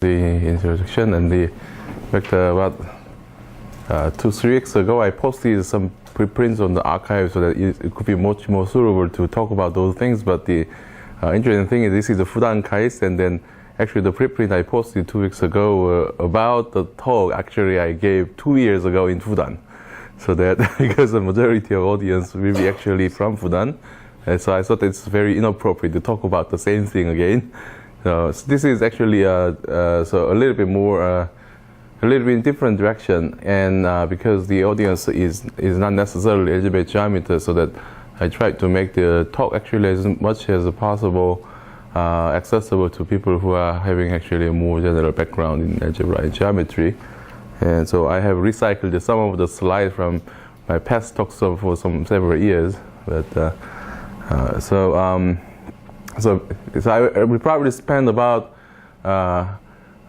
the introduction and the fact about 2-3 weeks ago I posted some preprints on the archive so that it could be much more suitable to talk about those things. But the interesting thing is this is the Fudan Kaist, and then actually the preprint I posted 2 weeks ago about the talk actually I gave 2 years ago in Fudan. So that because the majority of audience will be actually from Fudan, so I thought it's very inappropriate to talk about the same thing again. So this is actually so a little bit more, a little bit in different direction, and because the audience is not necessarily algebraic geometry, so that I tried to make the talk actually as much as possible accessible to people who are having actually a more general background in algebra and geometry. And so I have recycled some of the slides from my past talks for several years. But so I will probably spend about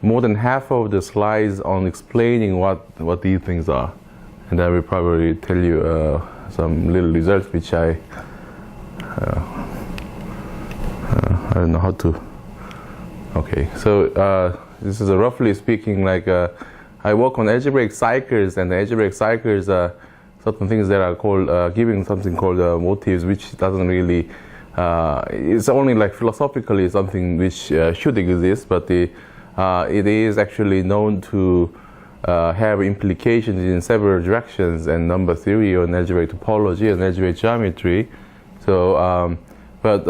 more than half of the slides on explaining what these things are, and I will probably tell you some little results which I don't know how to. Okay, so this is roughly speaking like I work on algebraic cycles, and the algebraic cycles are certain things that are called giving something called motives, which doesn't really it's only like philosophically something which should exist, but it is actually known to have implications in several directions, and number theory or algebraic topology and algebraic geometry. So but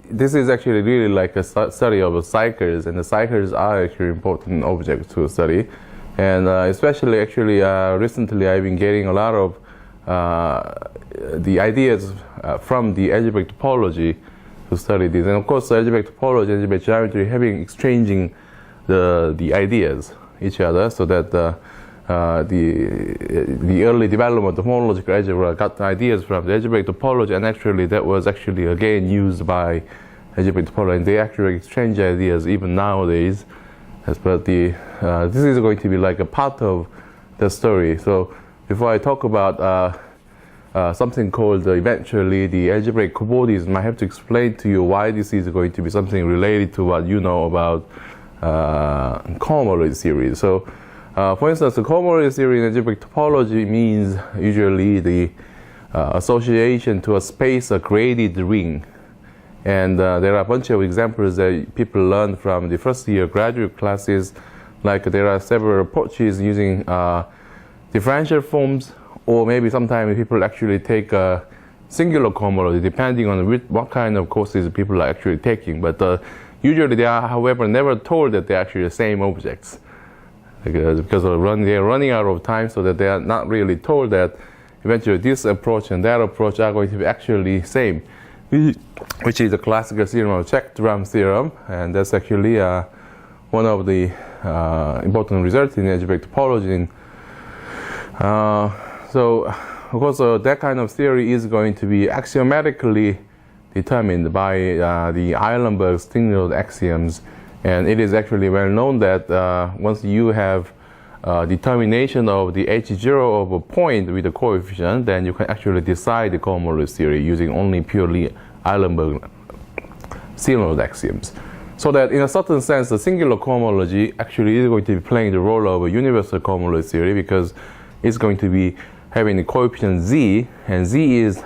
this is actually really like a study of the cycles, and the cycles are actually important objects to study. And especially actually recently I've been getting a lot of the ideas from the algebraic topology to study this. And of course algebraic topology and algebraic geometry having exchanging the ideas each other, so that the early development of homological algebra got ideas from the algebraic topology, and actually that was actually again used by algebraic topology, and they actually exchange ideas even nowadays. But this is going to be like a part of the story. So before I talk about something called eventually the algebraic cobordism, I have to explain to you why this is going to be something related to what you know about cohomology series. So for instance, the cohomology series in algebraic topology means usually the association to a space, a graded ring. And there are a bunch of examples that people learn from the first year graduate classes. Like there are several approaches using differential forms, or maybe sometimes people actually take a singular cohomology depending on what kind of courses people are actually taking. But usually they are, however, never told that they're actually the same objects. Because they're running out of time, so that they are not really told that eventually this approach and that approach are going to be actually same. Which is the classical theorem of check-drum theorem, and that's actually one of the important results in algebraic topology. So, of course, that kind of theory is going to be axiomatically determined by the Eilenberg-Stingler axioms, and it is actually well known that once you have determination of the H0 of a point with a coefficient, then you can actually decide the cohomology theory using only purely Eilenberg-Stingler axioms. So that in a certain sense, the singular cohomology actually is going to be playing the role of a universal cohomology theory, because it's going to be having the coefficient z, and z is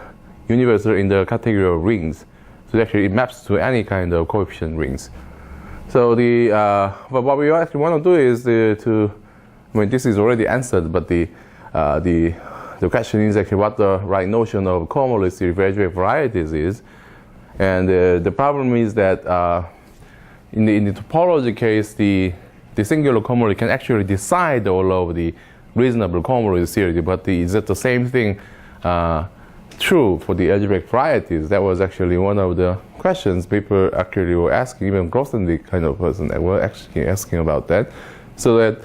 universal in the category of rings. So actually it maps to any kind of coefficient rings. So but what we actually want to do is I mean, this is already answered, but the question is actually what the right notion of cohomology theory for algebraic varieties is. And the problem is that in the topology case, the singular cohomology can actually decide all of the reasonable cohomology theory, but is that the same thing true for the algebraic varieties? That was actually one of the questions people actually were asking, even Grothendieck kind of person that were actually asking about that. So that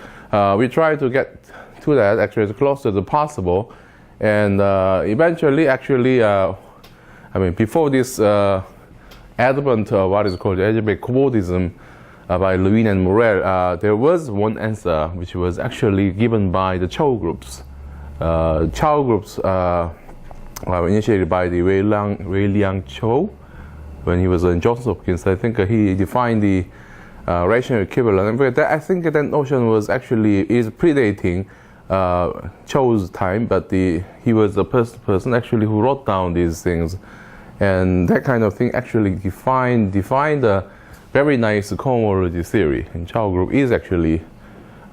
we try to get to that actually as close as possible, and eventually actually I mean, before this advent of what is called algebraic cobordism by Lewin and Morel, there was one answer which was actually given by the Chow groups. Chow groups initiated by the Wei Liang Chow when he was in Johns Hopkins. I think he defined the rational equivalent. But I think that notion was actually is predating Chou's time, but he was the person actually who wrote down these things, and that kind of thing actually defined a very nice cohomology theory. And Chou group is actually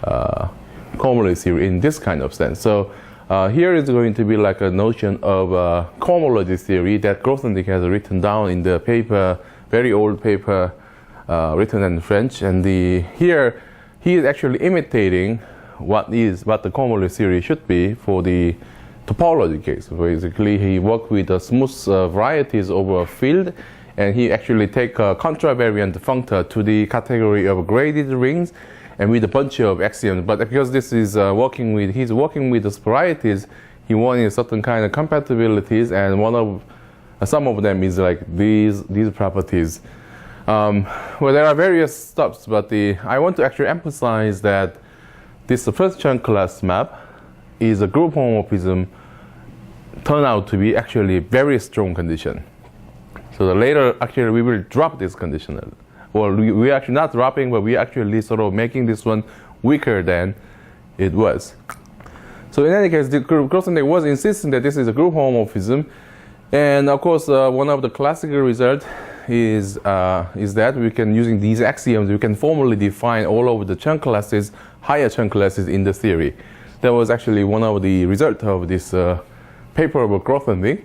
cohomology theory in this kind of sense. So here is going to be like a notion of cohomology theory that Grothendieck has written down in the paper, very old paper, written in French. And here he is actually imitating what the cohomology theory should be for the topology case. Basically, he worked with the smooth varieties over a field, and he actually take a contravariant functor to the category of graded rings, and with a bunch of axioms. But because this is he's working with the varieties, he wanted certain kind of compatibilities, and some of them is like these properties. Well, there are various stuffs, but I want to actually emphasize that this first chunk class map is a group homomorphism turned out to be actually a very strong condition. So later, actually, we will drop this condition. Well, we're actually not dropping, but we're actually sort of making this one weaker than it was. So in any case, Grothendieck was insisting that this is a group homomorphism. And of course, one of the classical results is that we can, using these axioms, we can formally define all of the chunk classes, higher chunk classes in the theory. That was actually one of the results of this paper of Grothendieck.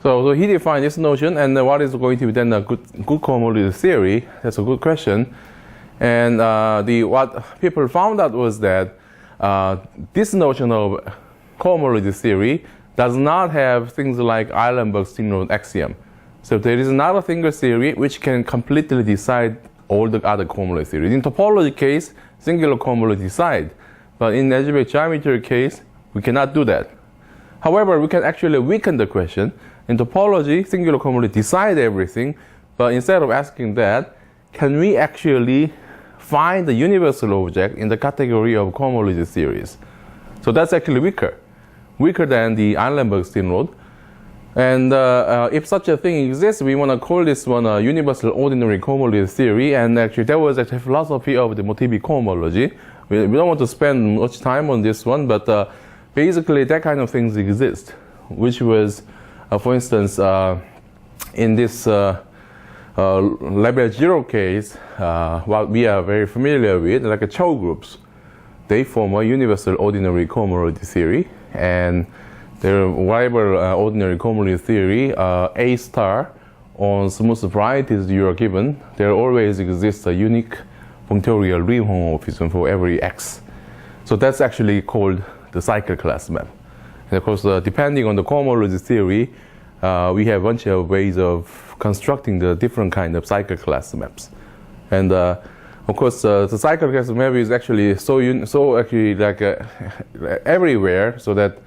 So he defined this notion, and what is going to be then a good cohomology theory? That's a good question. And what people found out was that this notion of cohomology theory does not have things like Eilenberg-Steenrod axiom. So there is not a single theory which can completely decide all the other cohomology theories. In topology case, singular cohomology decide. But in algebraic geometry case, we cannot do that. However, we can actually weaken the question. In topology, singular cohomology decide everything, but instead of asking that, can we actually find the universal object in the category of cohomology theories? So that's actually weaker than the Eilenberg-Steenrod. And if such a thing exists, we want to call this one a universal ordinary cohomology theory. And actually, that was actually philosophy of the motivic cohomology. We don't want to spend much time on this one, but basically that kind of things exist, which was, for instance, in this level 0 case, what we are very familiar with, like Chou groups, they form a universal ordinary cohomology theory, and their whatever ordinary cohomology theory, A star on smooth varieties you are given, there always exists a unique punctorial ring homomorphism for every x. So that's actually called the cycle class map. And of course, depending on the cohomology theory, we have a bunch of ways of constructing the different kind of cycle class maps. And of course, the cycle class map is actually so actually like everywhere, so that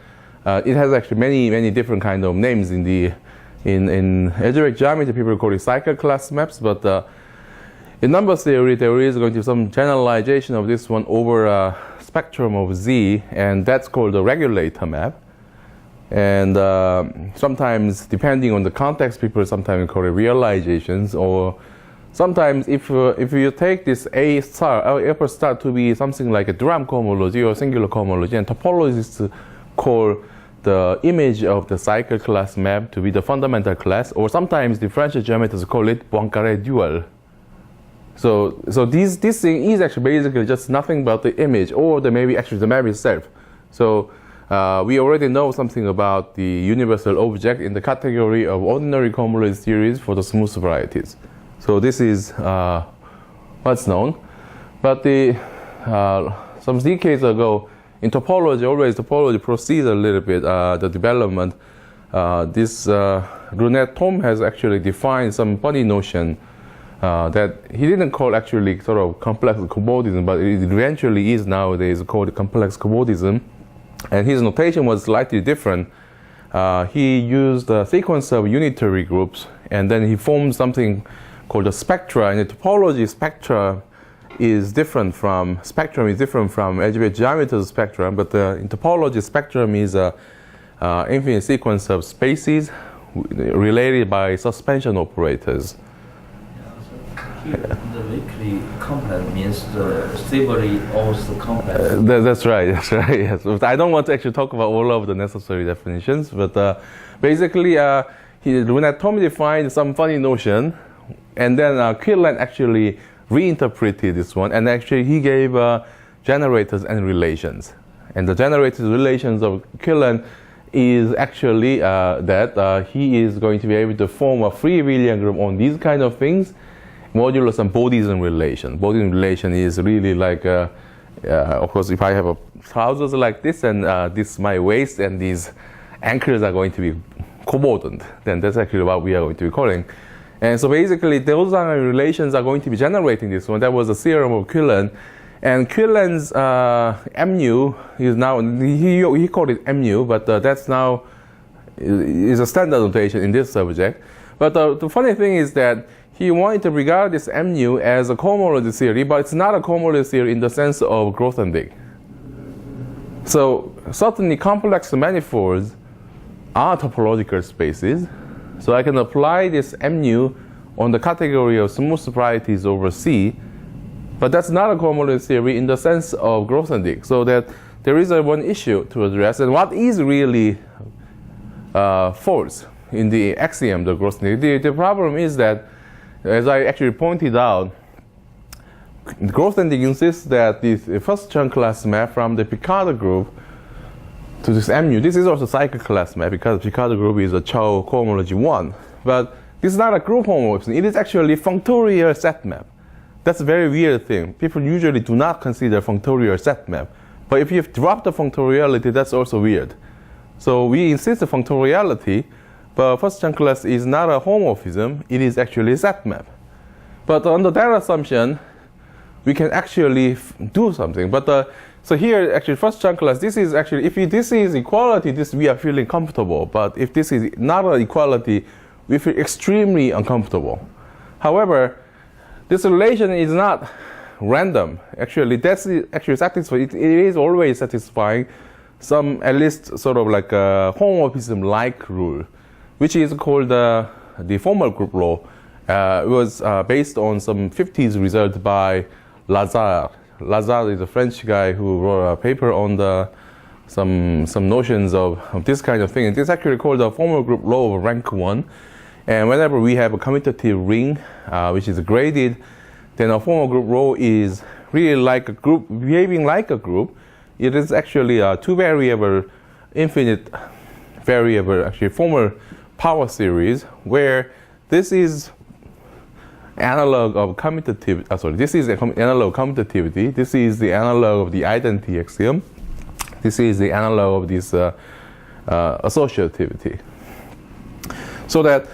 it has actually many different kind of names in algebraic geometry. People call it cycle class maps, but in number theory, there is going to be some generalization of this one over a spectrum of Z, and that's called the regulator map. And sometimes, depending on the context, people sometimes call it realizations, or sometimes if you take this A star, upper star to be something like a drum cohomology or singular cohomology, and topologists call the image of the cycle class map to be the fundamental class, or sometimes differential geometers call it Poincaré dual. So this thing is actually basically just nothing but the image, or maybe actually the map itself. So we already know something about the universal object in the category of ordinary cohomology theories for the smooth varieties. So this is what's known. But some decades ago, in topology, always topology proceeds a little bit, the development. This Brunette-Thom has actually defined some funny notion that he didn't call actually sort of complex cobordism, but it eventually is nowadays called complex cobordism. And his notation was slightly different. He used a sequence of unitary groups, and then he formed something called a spectra. And the topology spectrum is different from algebraic geometry's spectrum, but in topology spectrum is an infinite sequence of spaces related by suspension operators. Here in the topologically competent means the stably also competent. That's right. Yes. But I don't want to actually talk about all of the necessary definitions, but basically, Lunat Tom defined some funny notion, and then Quillen actually reinterpreted this one, and actually he gave generators and relations. And the generators relations of Quillen is actually that he is going to be able to form a free abelian group on these kind of things, modulo some Bodism relation. Bodism relation is really like, of course, if I have a trousers like this, and this is my waist, and these ankles are going to be cobordant, then that's actually what we are going to be calling. And so basically, those relations are going to be generating this one. That was the theorem of Quillen. And Quillen's mu is now, he called it mu, but that's now is a standard notation in this subject. But the funny thing is that he wanted to regard this mu as a cohomology theory, but it's not a cohomology theory in the sense of Grothendieck. So certainly complex manifolds are topological spaces. So I can apply this mu on the category of smooth varieties over C, but that's not a cohomology theory in the sense of Grothendieck. So that there is one issue to address, and what is really false in the axiom, the Grothendieck. The problem is that, as I actually pointed out, Grothendieck insists that this first chunk class map from the Picard group to this mu, this is also cycle class map because Picard group is a Chow cohomology 1. But this is not a group homomorphism, it is actually a functorial set map. That's a very weird thing. People usually do not consider functorial set map. But if you drop the functoriality, that's also weird. So we insist on functoriality, but first chunk class is not a homomorphism, it is actually a set map. But under that assumption, we can actually do something. But so here, actually, first chunk class, this is actually, if this is equality, this we are feeling comfortable. But if this is not an equality, we feel extremely uncomfortable. However, this relation is not random. Actually, that's actually satisfying. It is always satisfying some, at least sort of like a homomorphism-like rule, which is called the formal group law. It was based on some 50s result by Lazare. Lazare is a French guy who wrote a paper on some notions of this kind of thing. And this is actually called the formal group law of rank 1. And whenever we have a commutative ring, which is graded, then a formal group law is really like a group, behaving like a group. It is actually a two-variable, infinite variable, actually formal power series, where this is analog of commutative, this is the analog of commutativity, this is the analog of the identity axiom, this is the analog of this associativity. So that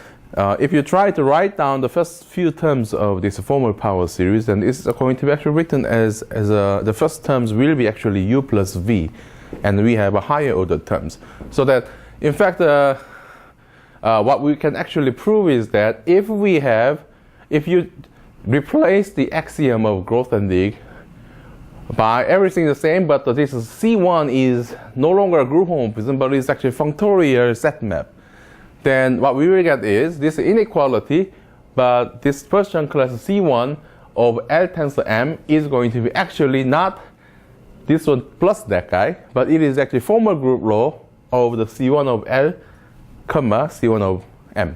if you try to write down the first few terms of this formal power series, then it's going to be actually written as the first terms will be actually u plus v, and we have a higher order terms. So that, in fact, what we can actually prove is that if you replace the axiom of Grothendieck by everything the same, but this C1 is no longer a group homomorphism, but it's actually functorial set map, then what we will get is this inequality, but this first chunk class C1 of L tensor M is going to be actually not this one plus that guy, but it is actually formal group law of the C1 of L, comma, C1 of M.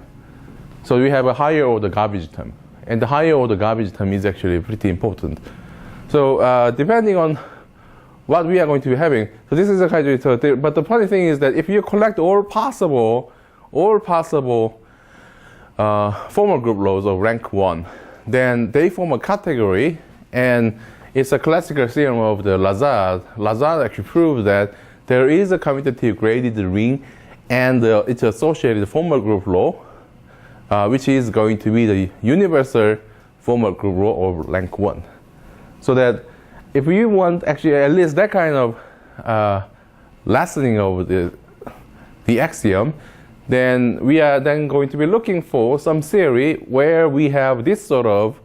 So we have a higher order garbage term. And the higher order garbage term is actually pretty important. So depending on what we are going to be having, so this is a kind of, but the funny thing is that if you collect all possible formal group laws of rank 1, then they form a category, and it's a classical theorem of the Lazare. Lazare actually proves that there is a commutative graded ring, and it's associated formal group law, which is going to be the universal formal group law of rank 1. So that if we want actually at least that kind of lessening of the axiom, then we are then going to be looking for some theory where we have this sort of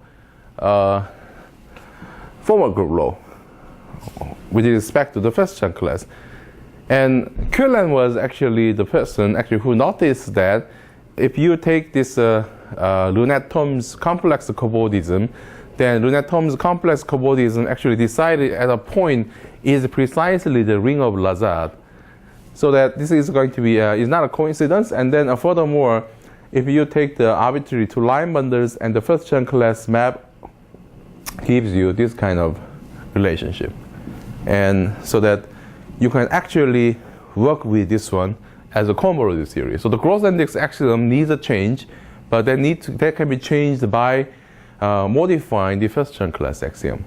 formal group law with respect to the first chunk class. And Quillen was actually the person who noticed that if you take this Lunat-Tom's complex cobordism, then Lunettom's complex cobordism actually decided at a point is precisely the ring of Lazard. So that this is going to be, is not a coincidence. And then furthermore, if you take the arbitrary two line bundles and the first Chern class map gives you this kind of relationship. And so that you can actually work with this one as a convoluted series. So the Grothendieck axiom needs a change, but that can be changed by modifying the first Chern class axiom.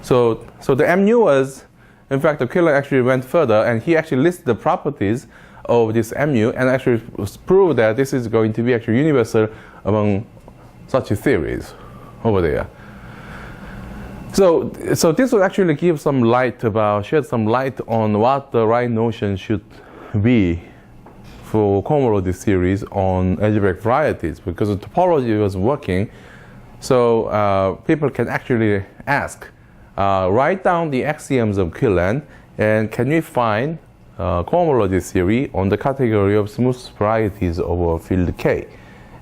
So the mu was, in fact, the Quillen actually went further, and he actually listed the properties of this mu and actually proved that this is going to be actually universal among such a series over there. So this will actually give some light shed some light on what the right notion should be for convoluted series on algebraic varieties, because the topology was working. So people can actually ask, write down the axioms of Quillen, and can we find convoluted series on the category of smooth varieties over field K?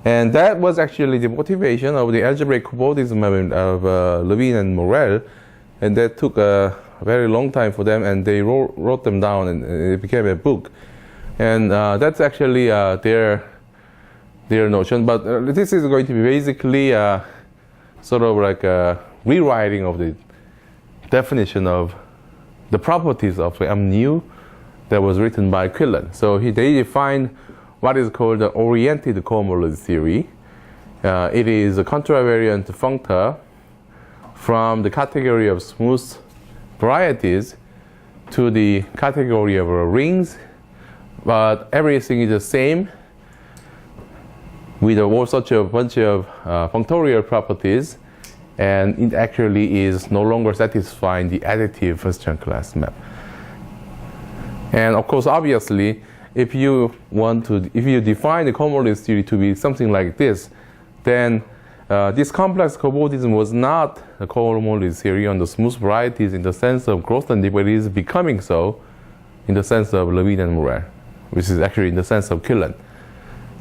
And that was actually the motivation of the algebraic cobordism of Levine and Morel, and that took a very long time for them, and they wrote them down, and it became a book. And that's actually their notion. But this is going to be basically sort of like a rewriting of the definition of the properties of mu that was written by Quillen. So they defined what is called the oriented convoluted series. It is a contravariant functor from the category of smooth varieties to the category of rings, but everything is the same with all such a bunch of functorial properties, and it actually is no longer satisfying the additive first Chern class map. And of course, obviously, if you define the convoluted series to be something like this, then this complex cobordism was not a convoluted series on the smooth varieties in the sense of Grothendieck, but it is becoming so in the sense of Levine and Morel, which is actually in the sense of Quillen.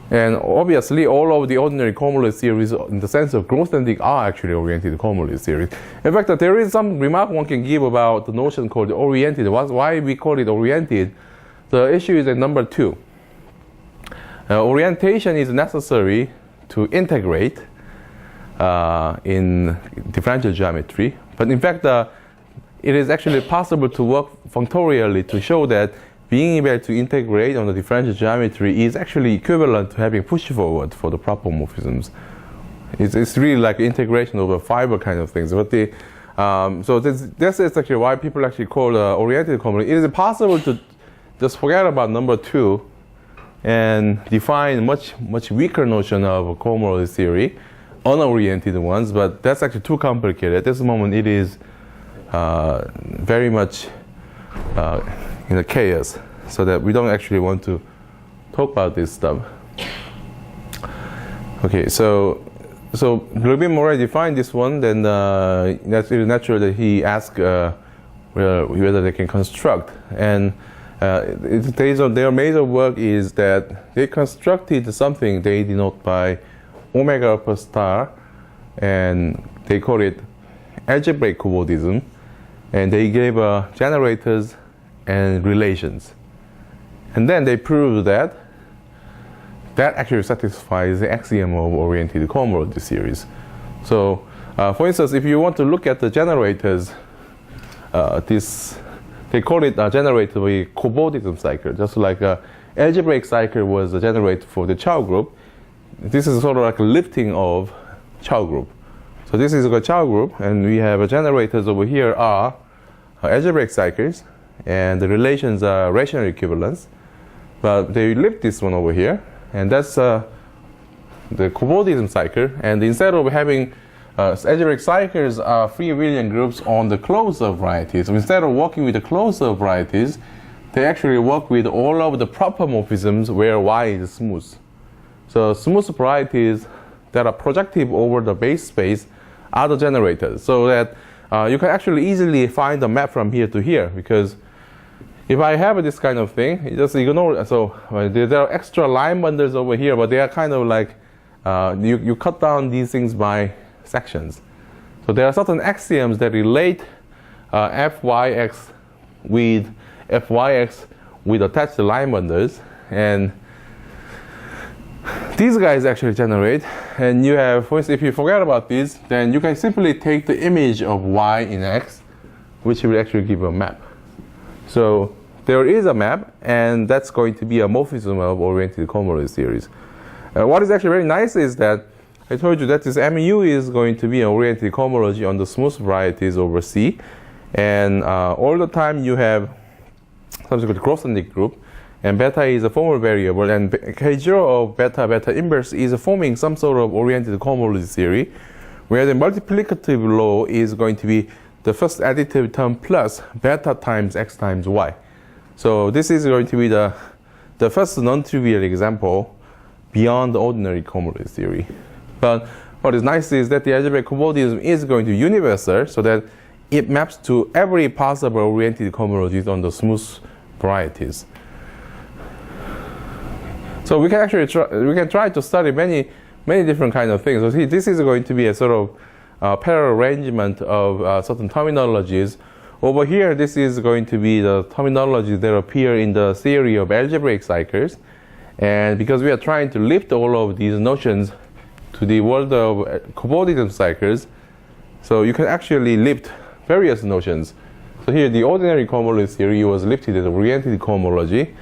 And obviously, all of the ordinary convoluted series in the sense of Grothendieck are actually oriented convoluted series. In fact, there is some remark one can give about the notion called oriented. Why we call it oriented? The issue is at number 2. Orientation is necessary to integrate in differential geometry. But in fact, it is actually possible to work functorially to show that being able to integrate on the differential geometry is actually equivalent to having push forward for the proper morphisms. It's really like integration over fiber kind of things. But so this is actually why people actually call oriented convoluted. It is possible to just forget about number 2 and define much weaker notion of a convoluted series, unoriented ones, but that's actually too complicated. At this moment, it is very much in a chaos, so that we don't actually want to talk about this stuff. Okay, so Levine Morel defined this one, then that's really natural that he asked whether they can construct. And their major work is that they constructed something they denote by omega alpha star, and they call it algebraic cobordism, and they gave generators and relations. And then they proved that actually satisfies the axiom of oriented convoluted series. So, for instance, if you want to look at the generators, they call it a generator with cobordism cycle, just like algebraic cycle was a generator for the Chow group. This is sort of like a lifting of Chow group. So this is a Chow group, and we have generators over here are algebraic cycles, and the relations are rational equivalence. But they lift this one over here, and that's the cobordism cycle. And instead of having algebraic cycles are free William groups on the closure varieties, so instead of working with the closure varieties, they actually work with all of the proper morphisms where Y is smooth. So smooth varieties that are projective over the base space are the generators, so that you can actually easily find the map from here to here, because if I have this kind of thing, you just ignore. So there are extra line bundles over here, but they are kind of like you cut down these things by sections. So there are certain axioms that relate fyx with attached line bundles, and these guys actually generate. And you have, for instance, if you forget about this, then you can simply take the image of y in x, which will actually give a map. So there is a map, and that's going to be a morphism of oriented cohomology series. What is actually very nice is that I told you that this mu is going to be an oriented cohomology on the smooth varieties over C, and all the time you have something called Grothendieck group, and beta is a formal variable, and K0 of beta inverse is forming some sort of oriented cohomology theory, where the multiplicative law is going to be the first additive term plus beta times x times y. So this is going to be the first non-trivial example beyond the ordinary cohomology theory. But what is nice is that the algebraic cobordism is going to be universal, so that it maps to every possible oriented cohomologies on the smooth varieties. So we can actually try to study many different kinds of things. So see, this is going to be a sort of parallel arrangement of certain terminologies. Over here, this is going to be the terminologies that appear in the theory of algebraic cycles. And because we are trying to lift all of these notions to the world of cobordism cycles, so you can actually lift various notions. So here, the ordinary cohomology theory was lifted as oriented cohomology,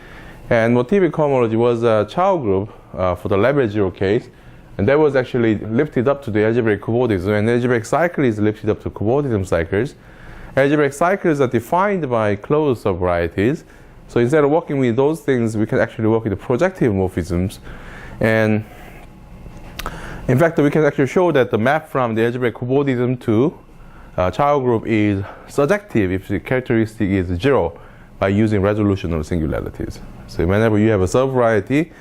and motivic cohomology was a child group for the level 0 case, and that was actually lifted up to the algebraic cobordism, and algebraic cycle is lifted up to cobordism cycles. Algebraic cycles are defined by closed subvarieties, so instead of working with those things, we can actually work with the projective morphisms. And in fact, we can actually show that the map from the algebraic cobordism to child group is surjective if the characteristic is 0 by using resolutional singularities. So whenever you have a subvariety,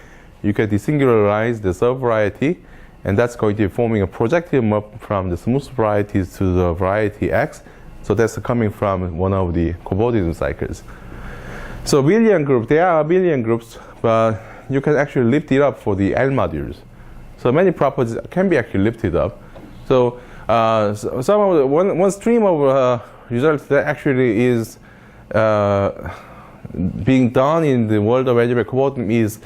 you can desingularize the subvariety, and that's going to be forming a projective map from the smooth varieties to the variety X. So that's coming from one of the cobordism cycles. So abelian group, there are abelian groups, but you can actually lift it up for the L modules. So many properties can be actually lifted up. So some of the one stream of results that actually is being done in the world of algebraic cobordism is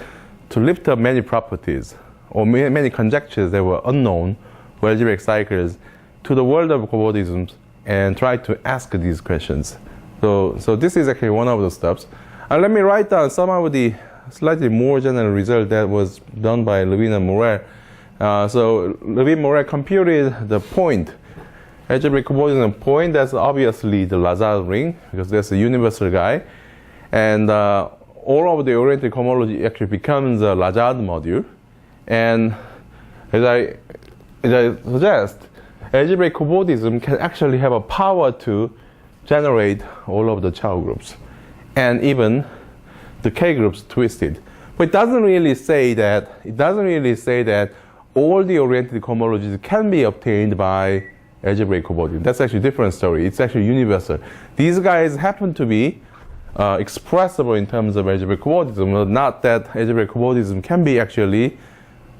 to lift up many properties or many conjectures that were unknown for algebraic cycles to the world of cobordisms and try to ask these questions. So this is actually one of the steps. And let me write down some of the slightly more general result that was done by Levin and Morel. So Levin Morel computed the point, algebraic cobordism point. That's obviously the Lazard ring because that's a universal guy, and all of the oriented cohomology actually becomes a Lazard module. And as I suggest, algebraic cobordism can actually have a power to generate all of the child groups and even the K groups twisted. But it doesn't really say that all the oriented cohomologies can be obtained by algebraic cobordism. That's actually a different story. It's actually universal. These guys happen to be expressible in terms of algebraic cobordism, but not that algebraic cobordism can be actually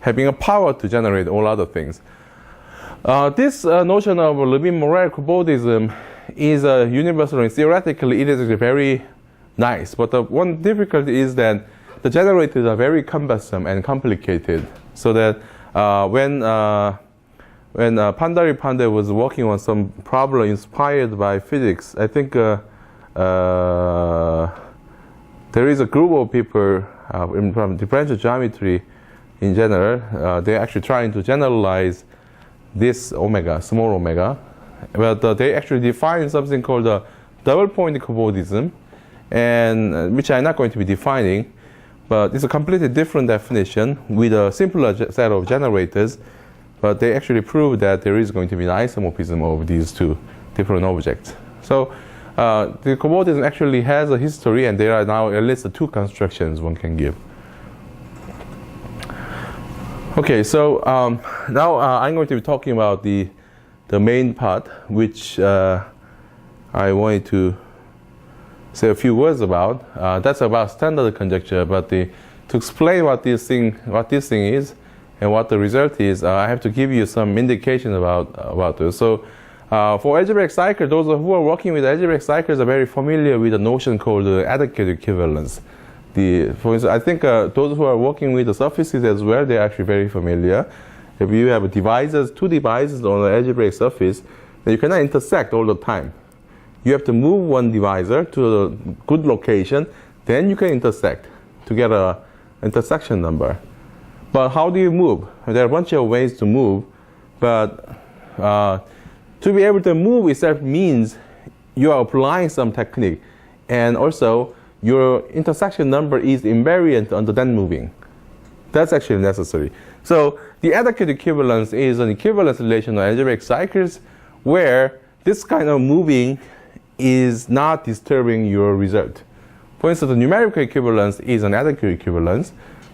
having a power to generate all other things. This notion of Levin-Morel cobordism is universal, and theoretically it is very nice. But the one difficulty is that the generators are very cumbersome and complicated. So that when Pandari Pandey was working on some problem inspired by physics, I think there is a group of people from differential geometry in general. They're actually trying to generalize this omega, small omega, but they actually define something called a double point cobordism, and which I'm not going to be defining, but it's a completely different definition with a simpler set of generators. But they actually prove that there is going to be an isomorphism of these two different objects. So the cobordism actually has a history, and there are now at least two constructions one can give. Okay, so now I'm going to be talking about the main part, which I wanted to say a few words about. That's about standard conjecture, but to explain what this thing is and what the result is, I have to give you some indication about this. So For algebraic cycles, those who are working with algebraic cycles are very familiar with a notion called adequate equivalence. For instance, I think those who are working with the surfaces as well, they're actually very familiar. If you have two divisors on an algebraic surface, then you cannot intersect all the time. You have to move one divisor to a good location, then you can intersect to get an intersection number. But how do you move? There are a bunch of ways to move, but to be able to move itself means you are applying some technique, and also your intersection number is invariant under that moving. That's actually necessary. So the adequate equivalence is an equivalence relation of algebraic cycles where this kind of moving is not disturbing your result. For instance, the numerical equivalence is an adequate equivalence.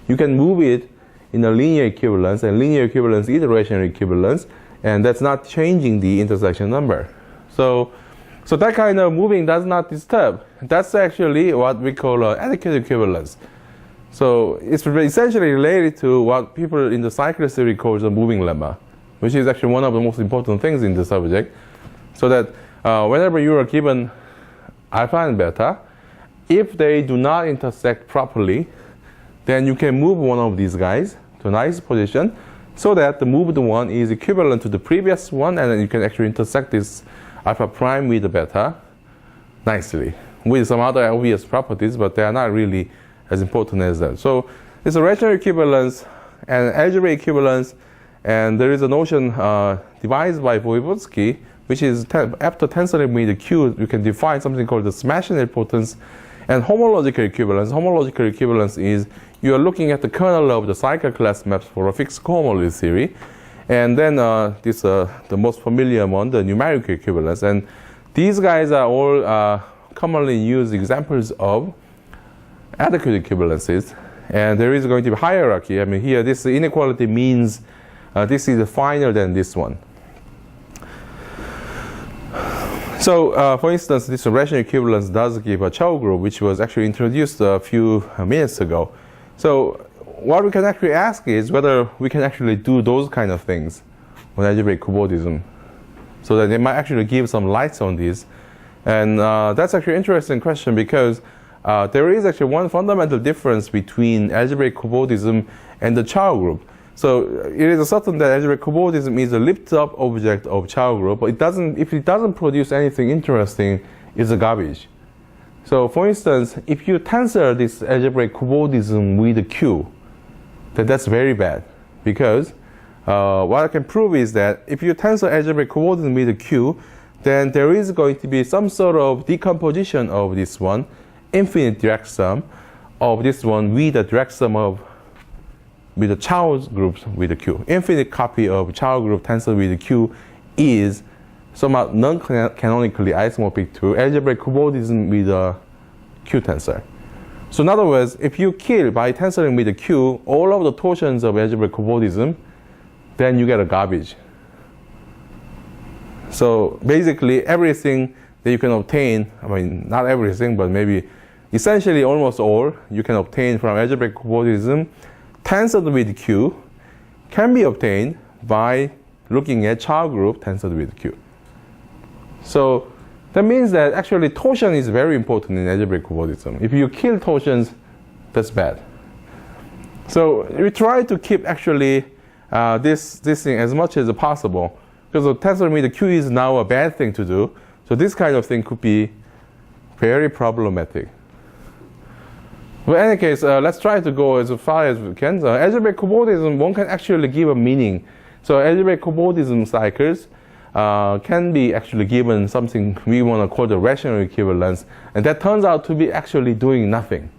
You can move it in a linear equivalence, and linear equivalence is a rational equivalence, and that's not changing the intersection number. So that kind of moving does not disturb. That's actually what we call adequate equivalence. So it's essentially related to what people in the cyclist theory call the moving lemma, which is actually one of the most important things in the subject. So that whenever you are given alpha and beta, if they do not intersect properly, then you can move one of these guys to a nice position so that the moved one is equivalent to the previous one, and then you can actually intersect this alpha prime with the beta nicely with some other obvious properties, but they are not really as important as that. So it's a rational equivalence and algebraic equivalence, and there is a notion devised by Voevodsky, which is after tensoring with the Q, you can define something called the smashing nilpotence and homological equivalence. Homological equivalence is you are looking at the kernel of the cycle class maps for a fixed cohomology theory, and then the most familiar one, the numerical equivalence, and these guys are all commonly used examples of adequate equivalences, and there is going to be hierarchy. I mean, here this inequality means this is finer than this one. So, for instance, this rational equivalence does give a Chow group, which was actually introduced a few minutes ago. So, what we can actually ask is whether we can actually do those kind of things on algebraic cobordism, so that they might actually give some lights on this. And that's actually an interesting question, because there is actually one fundamental difference between algebraic cobordism and the Chow group. So it is certain that algebraic cobordism is a lifted-up object of Chow group, but if it doesn't produce anything interesting, it's a garbage. So for instance, if you tensor this algebraic cobordism with a Q, then that's very bad, because what I can prove is that if you tensor algebraic cobordism with a Q, then there is going to be some sort of decomposition of this one, infinite direct sum of this one with a direct sum with the Chow groups with the Q. Infinite copy of Chow group tensor with the Q is somehow non-canonically isomorphic to algebraic cobordism with a Q tensor. So in other words, if you kill by tensoring with the Q all of the torsions of algebraic cobordism, then you get a garbage. So basically everything that you can obtain, I mean not everything, but maybe essentially almost all you can obtain from algebraic cobordism tensored with Q can be obtained by looking at Chow group tensored with Q. So that means that actually torsion is very important in algebraic cobordism. If you kill torsions, that's bad. So we try to keep actually this thing as much as possible, because the tensor with Q is now a bad thing to do. So this kind of thing could be very problematic. But in any case, let's try to go as far as we can. Algebraic cobordism, one can actually give a meaning. So algebraic cobordism cycles can be actually given something we want to call the rational equivalence, and that turns out to be actually doing nothing,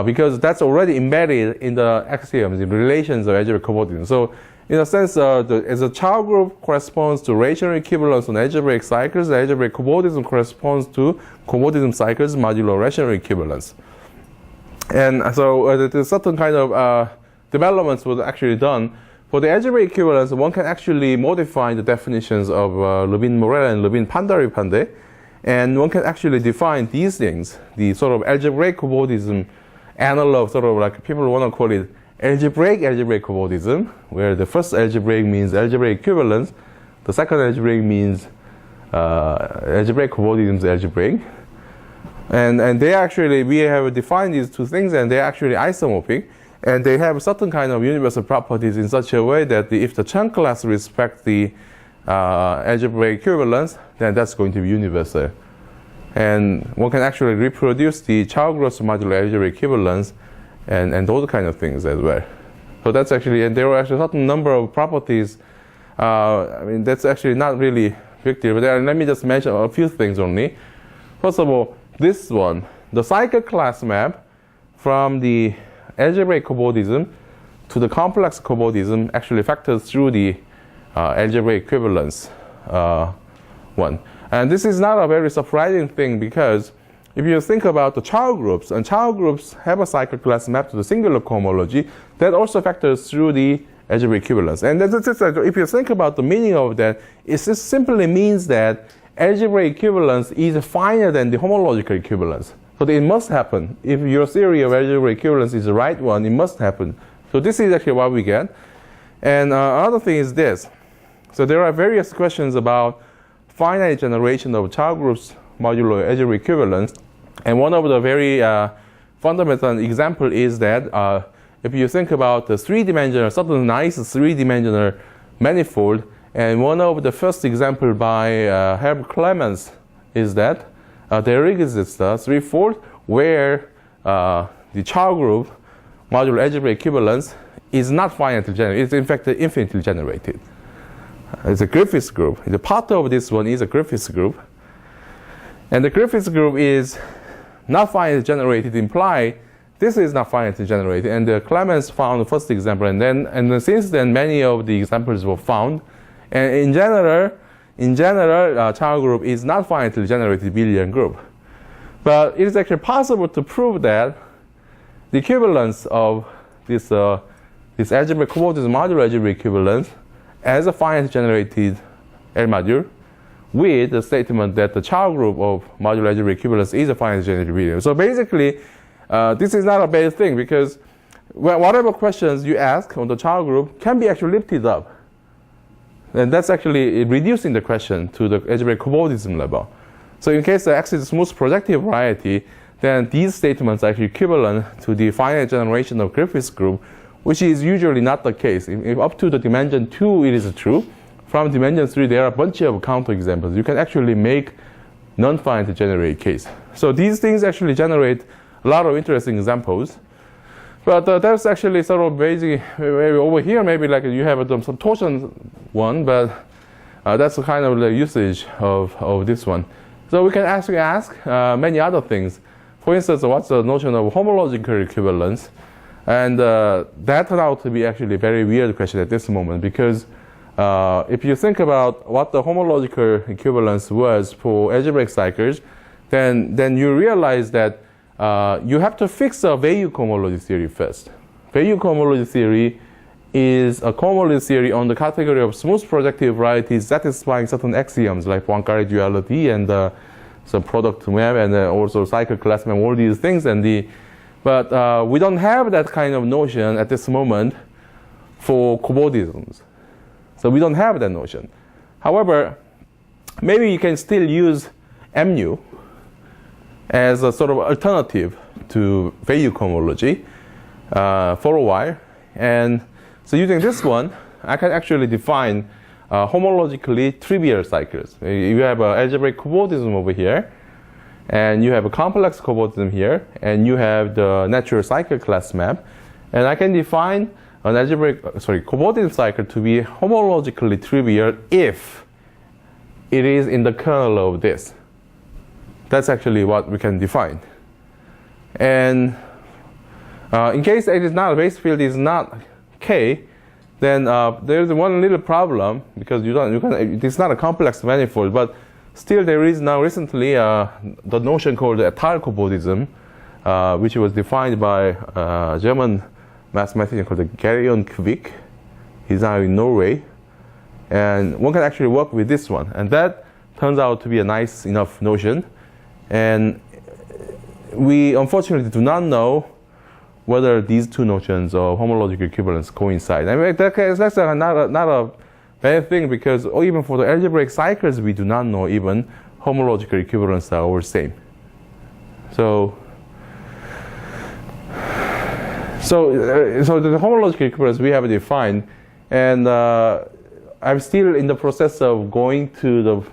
because that's already embedded in the axioms, in relations of algebraic cobordism. So in a sense, as a Chow group corresponds to rational equivalence on algebraic cycles, the algebraic cobordism corresponds to cobordism cycles modulo rational equivalence. And so there's certain kind of developments was actually done. For the algebraic equivalence, one can actually modify the definitions of Levin-Morel and Levin-Pandari-Pandey, and one can actually define these things, the sort of algebraic cobordism analog, sort of like people want to call it algebraic cobordism, where the first algebraic means algebraic equivalence, The second algebraic means algebraic cobordism is algebraic. And they actually, we have defined these two things, and they're actually isomorphic. And they have certain kind of universal properties in such a way that if the Chern class respects the algebraic equivalence, then that's going to be universal. And one can actually reproduce the Chow-Gross modular algebraic equivalence and those kind of things as well. So that's actually, and there are actually a certain number of properties. I mean, that's actually not really big deal, but let me just mention a few things only. First of all, this one, the cycle class map from the algebraic cobordism to the complex cobordism actually factors through the algebraic equivalence one. And this is not a very surprising thing, because if you think about the Chow groups, and Chow groups have a cycle class map to the singular cohomology, that also factors through the algebraic equivalence. And that's just, if you think about the meaning of that, it just simply means that algebraic equivalence is finer than the homological equivalence. So it must happen. If your theory of algebraic equivalence is the right one, it must happen. So this is actually what we get. And another thing is this. So there are various questions about finite generation of Chow groups modulo algebraic equivalence. And one of the very fundamental example is that if you think about the three-dimensional, certain nice three-dimensional manifold, and one of the first example by Herb Clemens is that there exists a threefold where the Chow group modular algebraic equivalence is not finitely generated. It's in fact infinitely generated. It's a Griffiths group. The part of this one is a Griffiths group. And the Griffiths group is not finitely generated, imply this is not finitely generated. And Clemens found the first example, and then since then many of the examples were found. And in general, Chow group is not finitely generated billion group. But it is actually possible to prove that the equivalence of this algebraic cobordism modular algebraic equivalence as a finitely generated L module with the statement that the Chow group of modular algebraic equivalence is a finitely generated billion. So basically, this is not a bad thing, because whatever questions you ask on the Chow group can be actually lifted up. And that's actually reducing the question to the algebraic cobordism level. So in case the X is a smooth projective variety, then these statements are actually equivalent to the finite generation of Griffiths group, which is usually not the case. If up to the dimension 2 it is true, from dimension 3 there are a bunch of counterexamples. You can actually make non-finitely generated case. So these things actually generate a lot of interesting examples. But that's actually sort of basic. Maybe over here, maybe like you have some torsion one, but that's the kind of the usage of this one. So we can actually ask many other things. For instance, what's the notion of homological equivalence? And that turned out to be actually a very weird question at this moment, because if you think about what the homological equivalence was for algebraic cycles, then you realize that you have to fix a value cohomology theory first. Value cohomology theory is a cohomology theory on the category of smooth projective varieties satisfying certain axioms like Poincare duality and some product map and also cycle class map, all these things. But we don't have that kind of notion at this moment for cobordisms. So we don't have that notion. However, maybe you can still use mu as a sort of alternative to value cohomology for a while. And so using this one, I can actually define homologically trivial cycles. You have an algebraic cobordism over here, and you have a complex cobordism here, and you have the natural cycle class map. And I can define an cobordism cycle to be homologically trivial if it is in the kernel of this. That's actually what we can define. And in case it is not, a base field is not K, then there's one little problem, because it's not a complex manifold, but still there is now recently the notion called the Ethyl cobordism, which was defined by a German mathematician called Gerion Kvik. He's now in Norway. And one can actually work with this one. And that turns out to be a nice enough notion. And we unfortunately do not know whether these two notions of homological equivalence coincide. I mean, that's not a bad thing because even for the algebraic cycles, we do not know even homological equivalence are all same. So the homological equivalence we have defined, and I'm still in the process of going to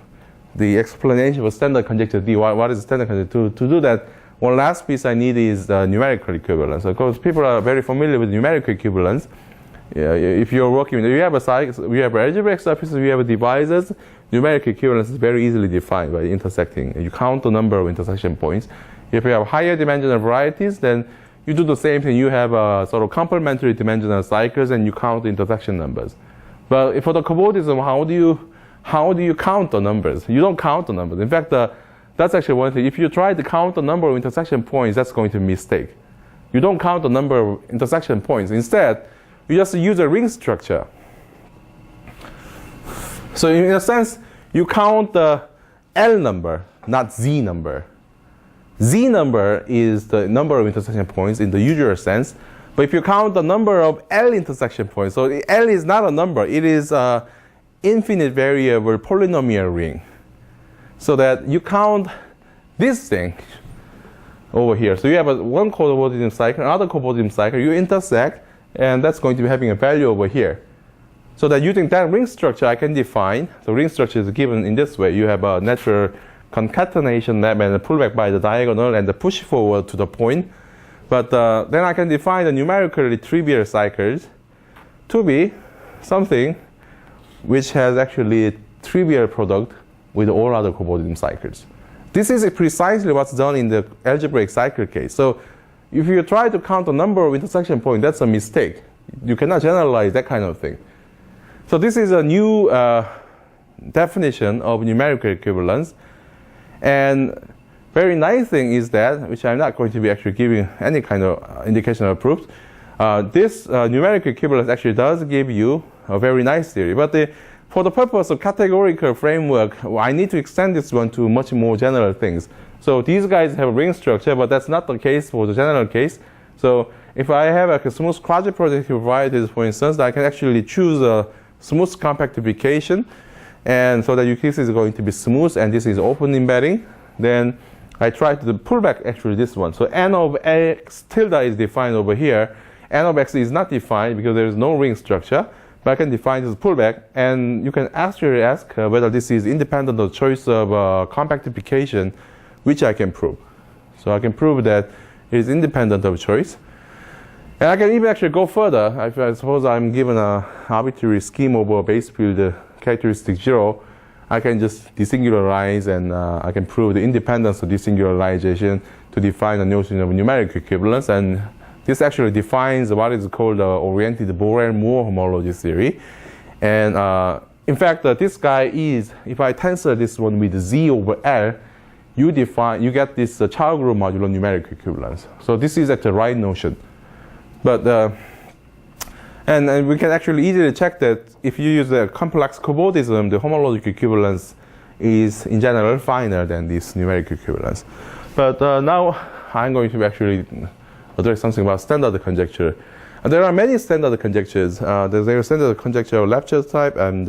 the explanation of standard conjecture D. What is standard conjecture? To do that, one last piece I need is the numerical equivalence. Of course, people are very familiar with numerical equivalence. If you're working, we have algebraic surfaces, we have divisors. Numerical equivalence is very easily defined by intersecting. You count the number of intersection points. If you have higher dimensional varieties, then you do the same thing. You have sort of complementary dimensional cycles, and you count the intersection numbers. But for the cobordism, how do you count the numbers? You don't count the numbers. In fact, that's actually one thing. If you try to count the number of intersection points, that's going to be a mistake. You don't count the number of intersection points. Instead, you just use a ring structure. So in a sense, you count the L number, not Z number. Z number is the number of intersection points in the usual sense. But if you count the number of L intersection points, so L is not a number, it is an infinite variable polynomial ring. So that you count this thing over here. So you have one cobordism cycle, another cobordism cycle, you intersect, and that's going to be having a value over here. So that using that ring structure, I can define, the ring structure is given in this way. You have a natural concatenation map and a pullback by the diagonal and the push forward to the point. But then I can define the numerically trivial cycles to be something which has actually a trivial product with all other cobordism cycles. This is precisely what's done in the algebraic cycle case. So if you try to count the number of intersection points, that's a mistake. You cannot generalize that kind of thing. So this is a new definition of numerical equivalence. And very nice thing is that, which I'm not going to be actually giving any kind of indication of proof, this numerical equivalence actually does give you a very nice theory. But for the purpose of categorical framework, I need to extend this one to much more general things. So these guys have a ring structure, but that's not the case for the general case. So if I have a smooth quasi-projective varieties, for instance, I can actually choose a smooth compactification, and so that this is going to be smooth, and this is open embedding. Then I try to pull back actually this one. So n of x tilde is defined over here. N of x is not defined because there is no ring structure. But I can define this pullback, and you can actually ask whether this is independent of choice of compactification, which I can prove. So I can prove that it is independent of choice. And I can even actually go further. I suppose I'm given an arbitrary scheme over a base field characteristic 0. I can just desingularize, and I can prove the independence of desingularization to define the notion of numerical equivalence. And this actually defines what is called the oriented Borel-Moore homology theory. And in fact, this guy is, if I tensor this one with Z over L, you get this Chow group modulo numerical equivalence. So this is actually the right notion. But and we can actually easily check that if you use the complex cobordism, the homological equivalence is in general finer than this numerical equivalence. But now I'm going to actually address something about standard conjecture. There are many standard conjectures. There's a standard conjecture of Lefschetz type and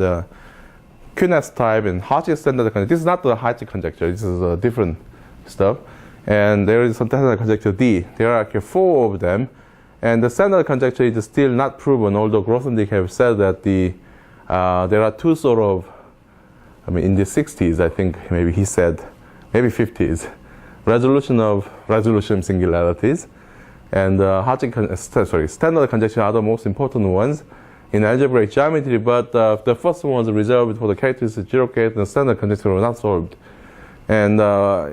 Kunes type and Hodge standard conjecture. This is not the Hodge conjecture. This is different stuff. And there is some standard conjecture D. There are actually 4 of them. And the standard conjecture is still not proven, although Grothendieck have said that there are 2 sort of, in the 60s, I think maybe he said, maybe 50s, resolution singularities. And standard conjecture are the most important ones in algebraic geometry, but the first ones are reserved for the characteristic 0 case, and the standard conjecture were not solved. And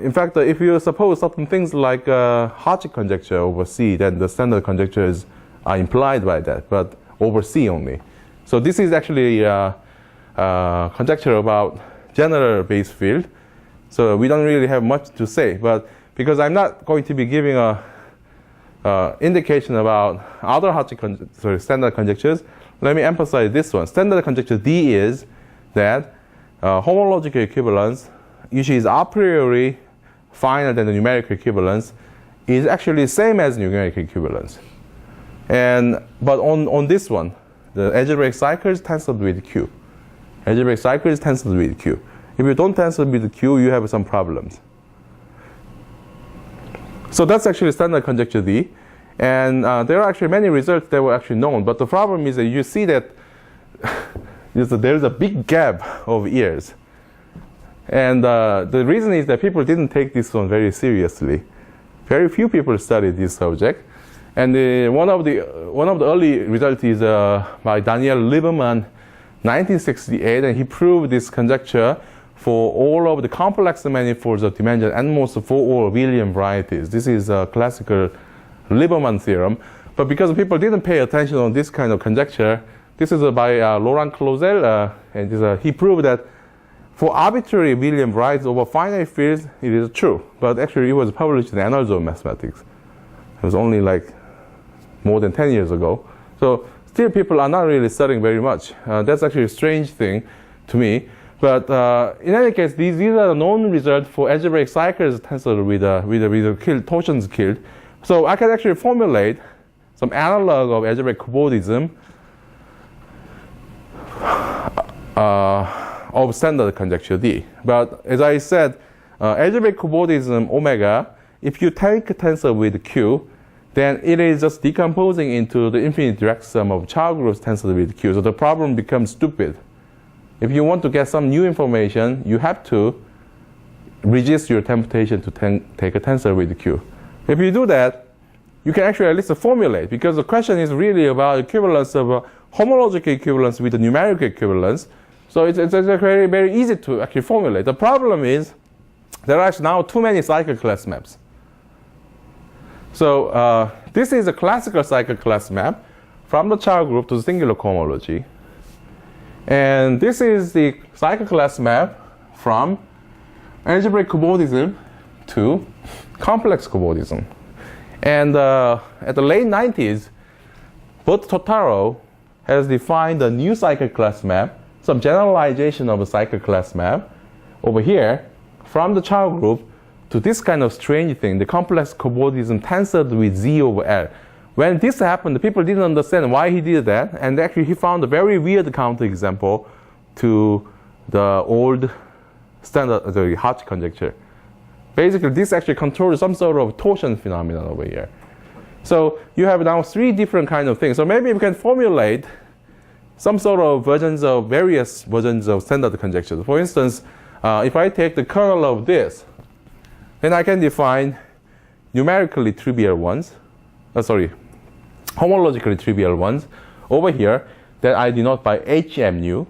in fact, if you suppose certain things like Hodge conjecture over C, then the standard conjectures are implied by that, but over C only. So this is actually conjecture about general base field. So we don't really have much to say, but because I'm not going to be giving a indication about other standard conjectures, let me emphasize this one. Standard conjecture D is that homological equivalence, usually is a priori finer than the numerical equivalence, is actually the same as numerical equivalence. But on this one, the algebraic cycle is tensored with Q. Algebraic cycle is tensor with Q. If you don't tensor with Q, you have some problems. So that's actually standard conjecture D. And there are actually many results that were actually known. But the problem is that you see that there's a big gap of years. And the reason is that people didn't take this one very seriously. Very few people studied this subject. And one of the early results is by Daniel Lieberman, 1968, and he proved this conjecture for all of the complex manifolds of dimension almost for all William varieties. This is a classical Lieberman theorem. But because people didn't pay attention on this kind of conjecture, this is by Laurent Clausel, and he proved that for arbitrary William varieties over finite fields, it is true. But actually, it was published in the Annals of Mathematics. It was only like more than 10 years ago. So still people are not really studying very much. That's actually a strange thing to me. But in any case, these are the known results for algebraic cycles tensor with torsions killed. So I can actually formulate some analog of algebraic cobordism of standard conjecture D. But as I said, algebraic cobordism omega, if you take a tensor with Q, then it is just decomposing into the infinite direct sum of child groups tensor with Q. So the problem becomes stupid. If you want to get some new information, you have to resist your temptation to take a tensor with Q. If you do that, you can actually at least formulate, because the question is really about equivalence of homological equivalence with the numerical equivalence. So it's very, very easy to actually formulate. The problem is there are now too many cycle class maps. So this is a classical cycle class map from the child group to the singular cohomology. And this is the cycle class map from algebraic cobordism to complex cobordism. And at the late 90s, both Totaro has defined a new cycle class map, some generalization of a cycle class map over here from the child group to this kind of strange thing, the complex cobordism tensored with Z over L. When this happened, the people didn't understand why he did that, and actually he found a very weird counterexample to the old standard, the Hodge conjecture. Basically, this actually controls some sort of torsion phenomenon over here. So you have now three different kinds of things. So maybe we can formulate some sort of various versions of standard conjectures. For instance, if I take the kernel of this, then I can define numerically trivial ones, homologically trivial ones over here that I denote by HMU.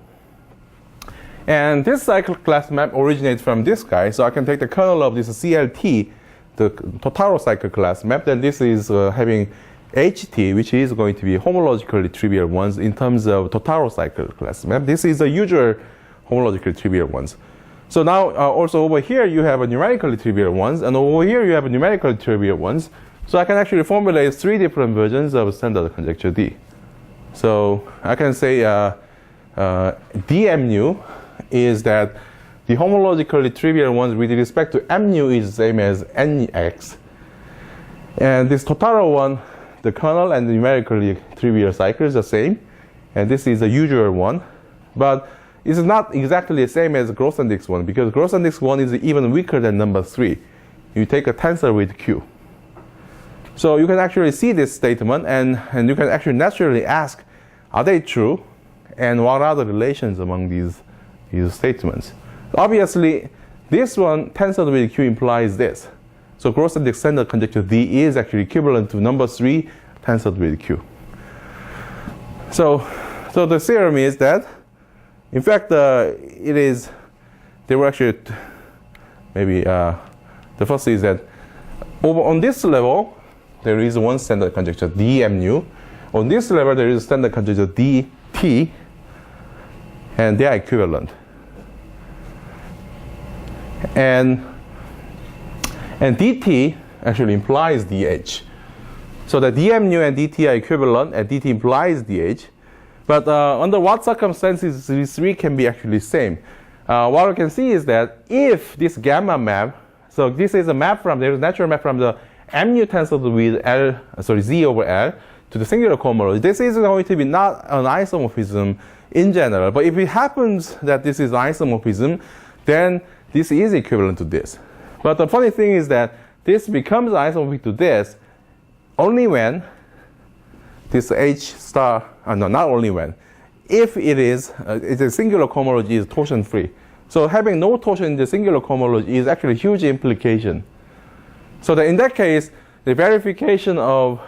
And this cycle class map originates from this guy, so I can take the kernel of this CLT, the Totaro cycle class map, then this is having HT, which is going to be homologically trivial ones in terms of Totaro cycle class map. This is the usual homologically trivial ones. So now also over here you have a numerically trivial ones, and over here you have a numerically trivial ones. So I can actually formulate three different versions of standard conjecture D. So I can say dmu is that the homologically trivial ones with respect to mu is the same as nx. And this Totaro one, the kernel and the numerically trivial cycle is the same. And this is the usual one. But it's not exactly the same as Grothendieck's one, because Grothendieck's one is even weaker than number 3. You take a tensor with Q. So you can actually see this statement, and you can actually naturally ask, are they true? And what are the relations among these statements? Obviously, this one, tensor with Q, implies this. So Grothendieck's standard conjecture D is actually equivalent to number 3 tensor with Q. So the theorem is that, in fact, there were actually maybe the first is that over on this level, there is one standard conjecture dmu. On this level, there is a standard conjecture dt, and they are equivalent. And dt actually implies dh. So the dmu and dt are equivalent, and dt implies dh. But under what circumstances these three can be actually same? What we can see is that if this gamma map, so this is a map from, there is a natural map from the mu tensor with z over L to the singular cohomology. This is going to be not an isomorphism in general. But if it happens that this is isomorphism, then this is equivalent to this. But the funny thing is that this becomes isomorphic to this only when this H star, no, not only when, if it's a singular cohomology is torsion free. So having no torsion in the singular cohomology is actually a huge implication. So that in that case, the verification of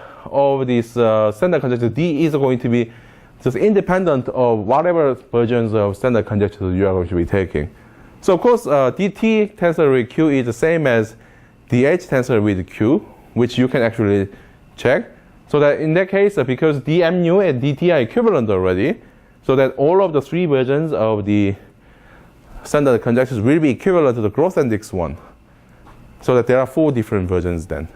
this standard conjecture D is going to be just independent of whatever versions of standard conjecture you are going to be taking. So of course, dt tensor with Q is the same as dh tensor with Q, which you can actually check. So that in that case, because dm nu and dt are equivalent already, so that all of the three versions of the standard conjectures will be equivalent to the Grothendieck's one. So that there are 4 different versions then.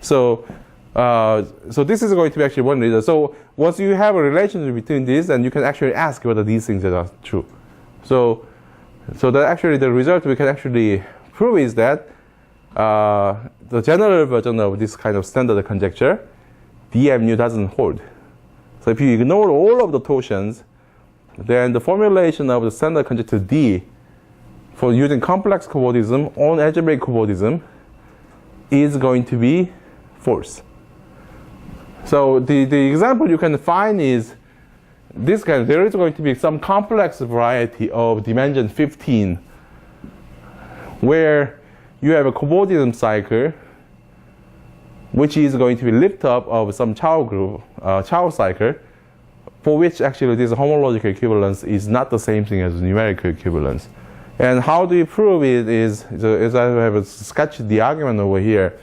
So this is going to be actually one reason. So once you have a relationship between these, then you can actually ask whether these things are true. So that actually the result we can actually prove is that the general version of this kind of standard conjecture, dm nu doesn't hold. So if you ignore all of the torsions, then the formulation of the standard conjecture D for using complex cobordism on algebraic cobordism is going to be false. So the example you can find is this kind. There is going to be some complex variety of dimension 15 where you have a cobordism cycle which is going to be lift up of some Chow group, Chow cycle, for which actually this homological equivalence is not the same thing as numerical equivalence. And how do you prove it is, as I have sketched the argument over here,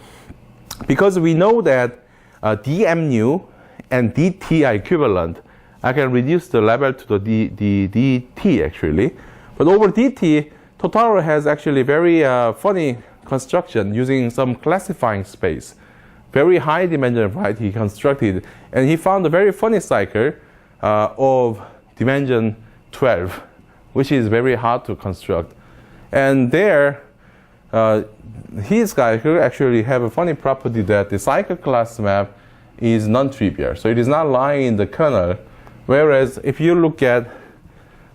because we know that dm nu and dt are equivalent, I can reduce the level to the dt actually. But over dt, Totaro has actually very funny construction using some classifying space. Very high dimension variety he constructed, and he found a very funny cycle of dimension 12, which is very hard to construct. And there, his cycle actually have a funny property that the cycle class map is non-trivial. So it is not lying in the kernel, whereas if you look at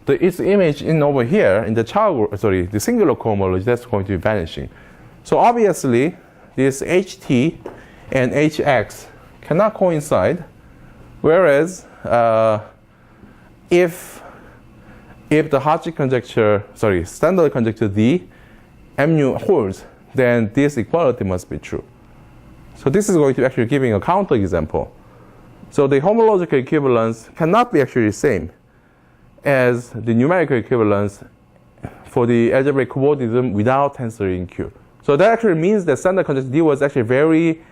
its image in over here in the the singular cohomology, that's going to be vanishing. So obviously, this ht and hx cannot coincide, whereas if the Hartree conjecture, standard conjecture D, mu holds, then this equality must be true. So this is going to be actually giving a counter example. So the homological equivalence cannot be actually the same as the numerical equivalence for the algebraic cobordism without tensor in Q. So that actually means that standard conjecture D was actually very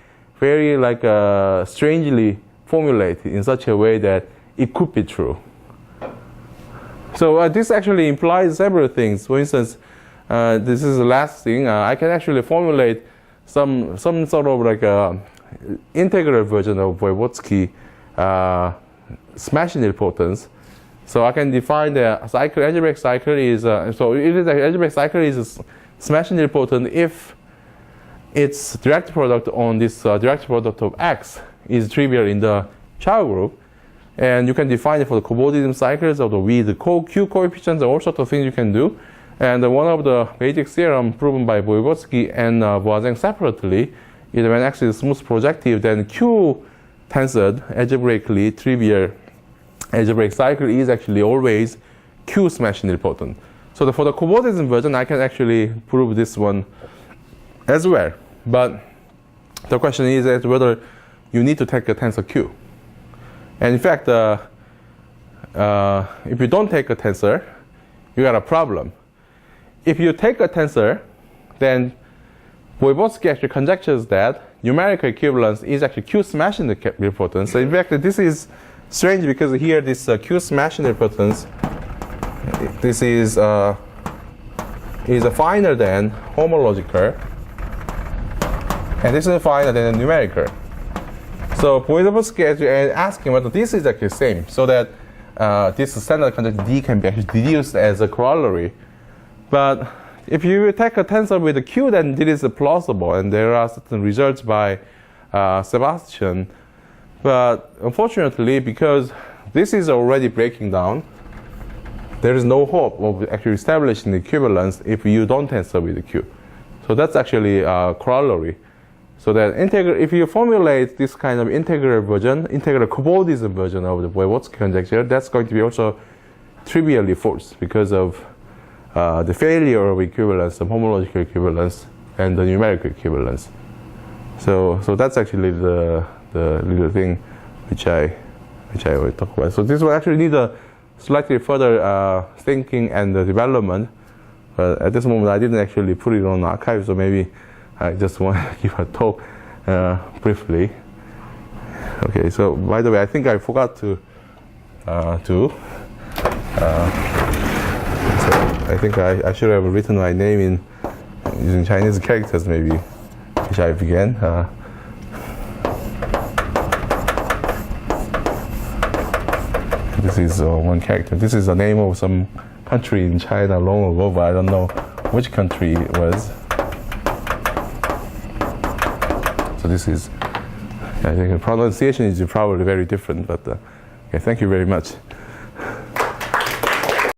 strangely formulated in such a way that it could be true. So this actually implies several things. For instance, this is the last thing. I can actually formulate some sort of like a integral version of Voivodsky smash nilpotence. So I can define the algebraic cycle is algebraic cycle is smash nilpotent if its direct product on this direct product of X is trivial in the Chow group. And you can define it for the cobordism cycles of the with Q coefficients and all sorts of things you can do. And one of the basic theorem proven by Voivodsky and Voisin separately is when X is smooth projective, then Q tensored algebraically trivial algebraic cycle is actually always Q smash nilpotent. So for the cobordism version, I can actually prove this one as well. But the question is as whether you need to take a tensor Q. And in fact, if you don't take a tensor, you got a problem. If you take a tensor, then Voivodsky actually conjectures that numerical equivalence is actually Q smash nilpotence. So in fact, this is strange because here this Q smash nilpotence, this is a finer than homological, and this is finer than a numerical. So Voivodsky is asking whether this is actually the same, so that this standard conjecture D can be actually deduced as a corollary. But if you take a tensor with a Q, then this is plausible, and there are certain results by Sebastian. But unfortunately, because this is already breaking down, there is no hope of actually establishing the equivalence if you don't tensor with Q. So that's actually a corollary. So that if you formulate this kind of integral cobordism version of the Voevodsky conjecture, that's going to be also trivially false because of the failure of equivalence, the homological equivalence, and the numerical equivalence. So that's actually the little thing which I will talk about. So this will actually need a slightly further thinking and development. But at this moment, I didn't actually put it on archive, so maybe I just want to give a talk briefly. Okay, so by the way, I think I forgot to so I think I should have written my name in using Chinese characters, maybe, which I began. This is one character. This is the name of some country in China long ago, but I don't know which country it was. So this is, I think the pronunciation is probably very different, but okay, thank you very much.